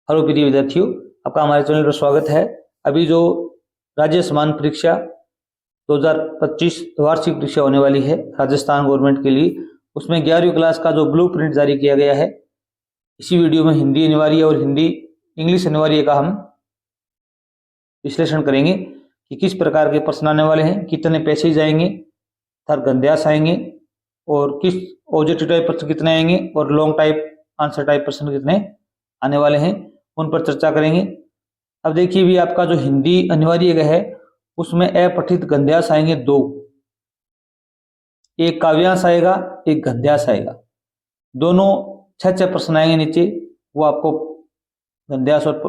Hello प्रिय विद्यार्थियों, आपका हमारे चैनल पर स्वागत है। अभी जो राज्य समान परीक्षा 2025 वार्षिक परीक्षा होने वाली है राजस्थान गवर्नमेंट के लिए, उसमें 11वीं क्लास का जो ब्लू प्रिंट जारी किया गया है, इसी वीडियो में हिंदी अनिवार्य और हिंदी इंग्लिश अनिवार्य का हम विश्लेषण करेंगे कि किस प्रकार के प्रश्न आने वाले हैं, कितने पैसेज आएंगे, थर गंध्यास आएंगे और किस ऑब्जेक्टिव टाइप प्रश्न कितने आएंगे और लॉन्ग टाइप आंसर टाइप प्रश्न कितने आने वाले हैं, उन पर चर्चा करेंगे। अब देखिए भी आपका जो हिंदी अनिवार्य है उसमें अपठित गंध्यास आएंगे 2, एक काव्यांश आएगा, एक गंध्यास आएगा। दोनों 6 प्रश्न आएंगे नीचे, वो आपको गंध्यास और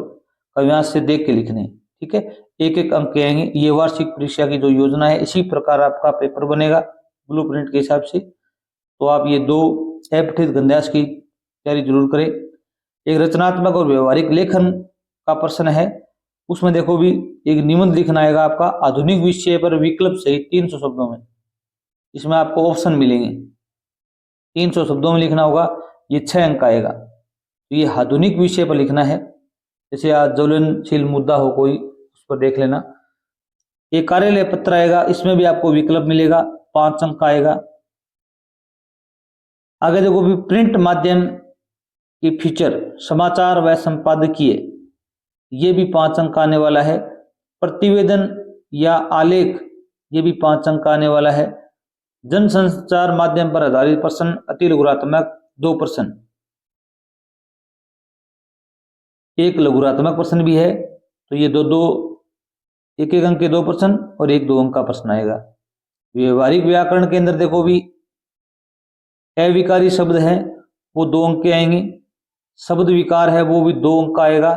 काव्यांश से देख के लिखने हैं, ठीक है। एक एक अंक के आएंगे। ये वार्षिक परीक्षा की जो योजना है, इसी प्रकार आपका पेपर बनेगा ब्लूप्रिंट के हिसाब से। तो आप ये 2 अपठित गंध्यास की तैयारी जरूर करें। एक रचनात्मक और व्यवहारिक लेखन का प्रश्न है, उसमें देखो भी एक निबंध लिखना आएगा आपका आधुनिक विषय पर विकल्प सहित 300 शब्दों में। इसमें आपको ऑप्शन मिलेंगे, 300 शब्दों में लिखना होगा। ये 6 अंक आएगा। तो ये आधुनिक विषय पर लिखना है, जैसे आज ज्वलनशील मुद्दा हो कोई, उस पर देख लेना। एक कार्यालय पत्र आएगा, इसमें भी आपको विकल्प मिलेगा, 5 अंक आएगा। आगे देखो भी प्रिंट माध्यम की फीचर समाचार व संपादकीय, ये भी 5 अंक आने वाला है। प्रतिवेदन या आलेख, ये भी 5 अंक आने वाला है। जन संचार माध्यम पर आधारित प्रश्न अति लघुरात्मक 2 प्रश्न, एक लघुरात्मक प्रश्न भी है। तो ये दो एक एक अंक के 2 प्रश्न और एक 2 अंक का प्रश्न आएगा। व्यवहारिक व्याकरण के अंदर देखो भी अविकारी शब्द है, वो 2 अंक के आएंगे। शब्द विकार है, वो भी 2 अंक का आएगा।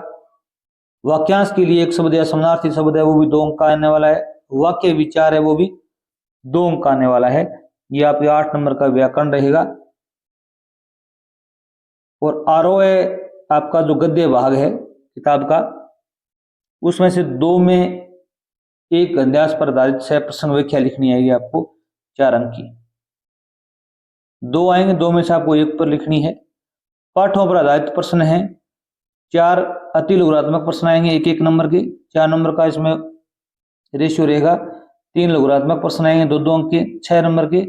वाक्यांश के लिए एक शब्द या समानार्थी शब्द है, वो भी 2 अंक का आने वाला है। वाक्य विचार है, वो भी 2 अंक का आने वाला है। ये आपके 8 नंबर का व्याकरण रहेगा। और आरोह आपका जो गद्य भाग है किताब का, उसमें से 2 में एक गंध्यास पर आधारित 6 प्रश्न व्याख्या लिखनी आएगी आपको, 4 अंक की। 2 आएंगे, 2 में से आपको 1 पर लिखनी है। पाठों पर आधारित प्रश्न है, 4 अति लघुरात्मक प्रश्न आएंगे 1-1 नंबर के, 4 नंबर का इसमें रेशियो रहेगा। 3 लघुरात्मक प्रश्न आएंगे 2-2 अंक के, 6 नंबर के।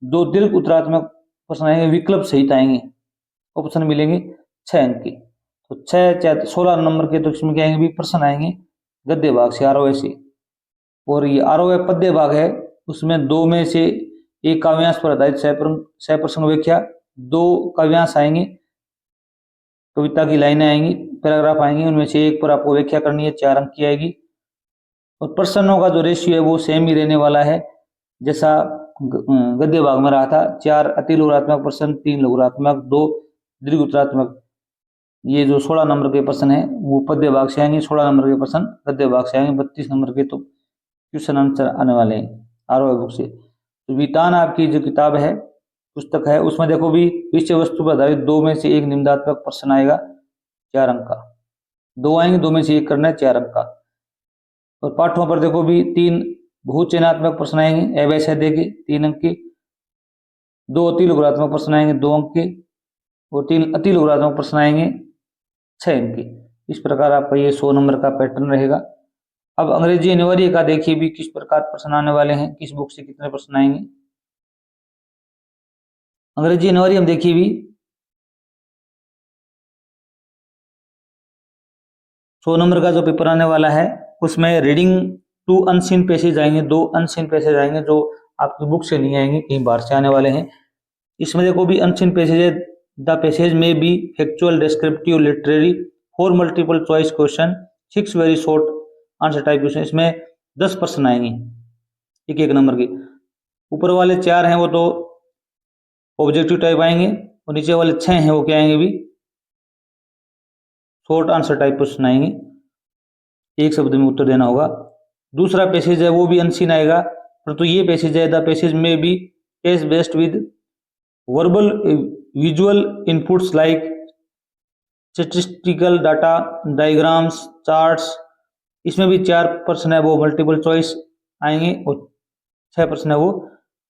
2 दीर्घ उत्तरात्मक प्रश्न आएंगे, विकल्प सहित आएंगे, ऑप्शन मिलेंगे 6 अंक के। तो 6 16 नंबर के तो इसमें क्या आएंगे भी प्रश्न आएंगे गद्य भाग से, आरोह से। और ये आरोह पद्य भाग है, उसमें 2 में से एक काव्यांश पर आधारित 6 प्रश्न व्याख्या, 2 काव्यांश आएंगे, कविता की लाइनें आएंगी, पैराग्राफ आएंगे, उनमें से एक पर आपको व्याख्या करनी है, 4 अंक की आएगी। और प्रश्नों का जो रेशियो है वो सेम ही रहने वाला है, जैसा गद्य भाग में रहा था। 4 अति लघुरात्मक प्रश्न, 3 लघुरात्मक, 2 दीर्घ उत्तरात्मक। ये जो 16 नंबर के प्रश्न है वो पद्य भाग से आएंगे, 16 नंबर के प्रश्न गद्य भाग से आएंगे। 32 नंबर के तो क्वेश्चन आंसर आने वाले हैं आरोह बुक से। तो वितान आपकी जो किताब है, पुस्तक है, उसमें देखो भी विषय वस्तु पर आधारित 2 में से एक निबंधात्मक प्रश्न आएगा, 4 अंक का। 2 आएंगे, 2 में से एक करना है, 4 अंक का। और पाठों पर देखो भी 3 बहुचयनात्मक प्रश्न आएंगे अवैध के, 3 अंक के। 2 अति लघुरात्मक प्रश्न आएंगे 2 अंक के, और 3 अति लघुरात्मक प्रश्न आएंगे 6 अंक के। इस प्रकार आपका ये 100 नंबर का पैटर्न रहेगा। अब अंग्रेजी अनिवार्य का देखिए भी किस प्रकार प्रश्न आने वाले हैं, किस बुक से कितने प्रश्न आएंगे। अंग्रेजी अनिवार्य हम देखिए भी 100 नंबर का जो पेपर आने वाला है, उसमें रीडिंग 2 अनसीन पैसेज आएंगे, 2 अनसीन पैसेज आएंगे जो आपकी बुक से नहीं आएंगे, कहीं बाहर से आने वाले हैं। इसमें देखो भी अनसीन पैसेज है, द पैसेज में be factual, descriptive, literary, 4 multiple choice question, 6 very short answer type question. इसमें 10 प्रश्न आएंगे 1-1 नंबर के। ऊपर वाले 4 हैं वो तो ऑब्जेक्टिव टाइप आएंगे, और नीचे वाले 6 हैं वो क्या आएंगे भी शॉर्ट आंसर टाइप क्वेश्चन आएंगे, एक शब्द में उत्तर देना होगा। दूसरा पैसेज है वो भी अनसीन आएगा, परंतु ये पैसेज है द पैसेज में be test based with verbal visual inputs like statistical data, diagrams, charts. इसमें भी 4 प्रश्न है वो मल्टीपल चॉइस आएंगे, और 6 प्रश्न है वो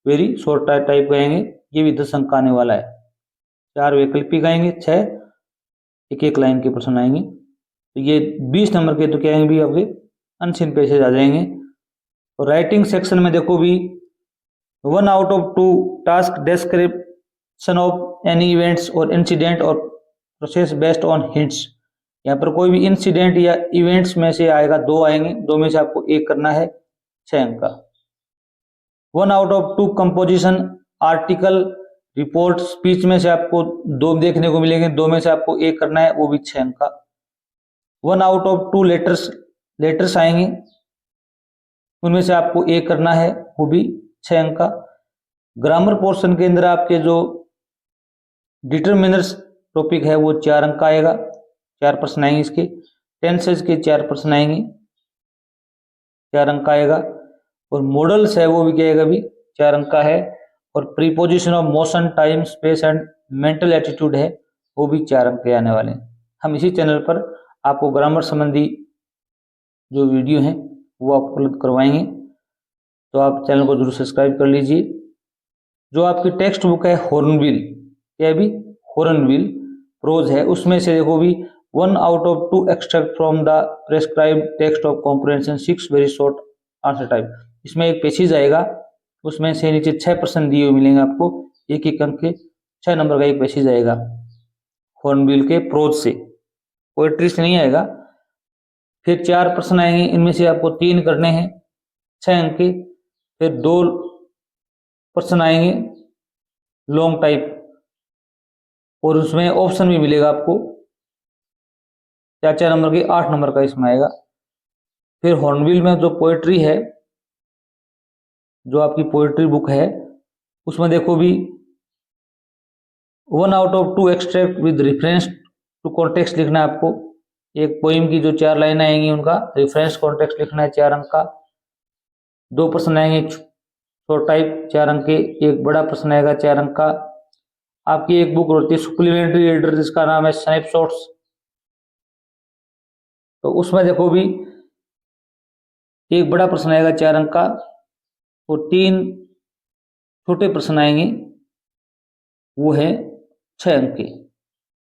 वेरी शॉर्ट टाइप के आएंगे। ये भी 10 अंक आने वाला है। 4 वैकल्पिक आएंगे, 6 1-1 लाइन के प्रश्न आएंगे। तो ये 20 नंबर के तो क्या आएंगे भी आपके अनसीन पैसेज आ जाएंगे। और राइटिंग सेक्शन में देखो भी 1 out of 2 task description of any events और इंसिडेंट और प्रोसेस बेस्ड ऑन हिंट्स। यहाँ पर कोई भी इंसिडेंट या इवेंट्स में से आएगा, 2 आएंगे, 2 में से आपको एक करना है, 6 अंक का। 1 out of 2 composition article report speech में से आपको 2 देखने को मिलेंगे, 2 में से आपको एक करना है, वो भी 6 अंक का। 1 आउट ऑफ 2 लेटर्स आएंगे, उनमें से आपको एक करना है, वो भी 6 अंक का। ग्रामर पोर्शन के अंदर आपके जो डिटरमिनर्स टॉपिक है वो 4 अंक का आएगा, 4 प्रश्न आएंगे इसके। टेंसेज के 4 प्रश्न आएंगे, 4 अंक का आएगा। और मॉडल्स है वो भी क्या आएगा भी 4 अंक का है। और preposition of motion, time, space and mental attitude है, वो भी 4 अंक के आने वाले हैं। हम इसी चैनल पर आपको ग्रामर संबंधी जो वीडियो हैं वो आपको उपलब्ध करवाएंगे, तो आप चैनल को जरूर सब्सक्राइब कर लीजिए। जो आपकी टेक्स्ट बुक है हॉर्नबिल, क्या भी हॉर्नबिल प्रोज है, उसमें से देखो भी 1 out of 2 extract from the prescribe text of comprehension 6 very short answer type. इसमें एक पेशीज आएगा, उसमें से नीचे 6 प्रश्न दिए हुए मिलेंगे आपको, एक एक अंक के 6 नंबर का एक पेशीज आएगा हॉर्नबिल के प्रोज से, पोएट्री से नहीं आएगा। फिर 4 प्रश्न आएंगे, इनमें से आपको 3 करने हैं, 6 अंक के। फिर 2 प्रश्न आएंगे लॉन्ग टाइप, और उसमें ऑप्शन भी मिलेगा आपको, 4 नंबर के 8 नंबर का इसमें आएगा। फिर हॉर्नबिल में जो पोएट्री है, जो आपकी पोएट्री बुक है, उसमें देखो भी 1 out of 2 extract with reference to context लिखना है आपको। एक पोइम की जो 4 लाइनें आएंगी उनका रेफरेंस कॉन्टेक्स्ट लिखना है, 4 अंक का। 2 प्रश्न आएंगे शॉर्ट टाइप, 4 अंक के। एक बड़ा प्रश्न आएगा, 4 अंक का। आपकी एक बुक होती है सप्लीमेंट्री रीडर, जिसका नाम है स्नैपशॉट्स, तो उसमें देखो भी एक बड़ा प्रश्न आएगा 4 अंक का, और 3 छोटे प्रश्न आएंगे, वो है 6 अंक के।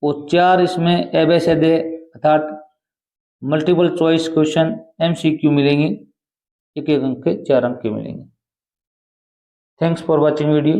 और 4 इसमें एबेसेड अर्थात मल्टीपल चॉइस क्वेश्चन MCQ मिलेंगे, एक एक अंक के 4 अंक के मिलेंगे। Thanks for watching video.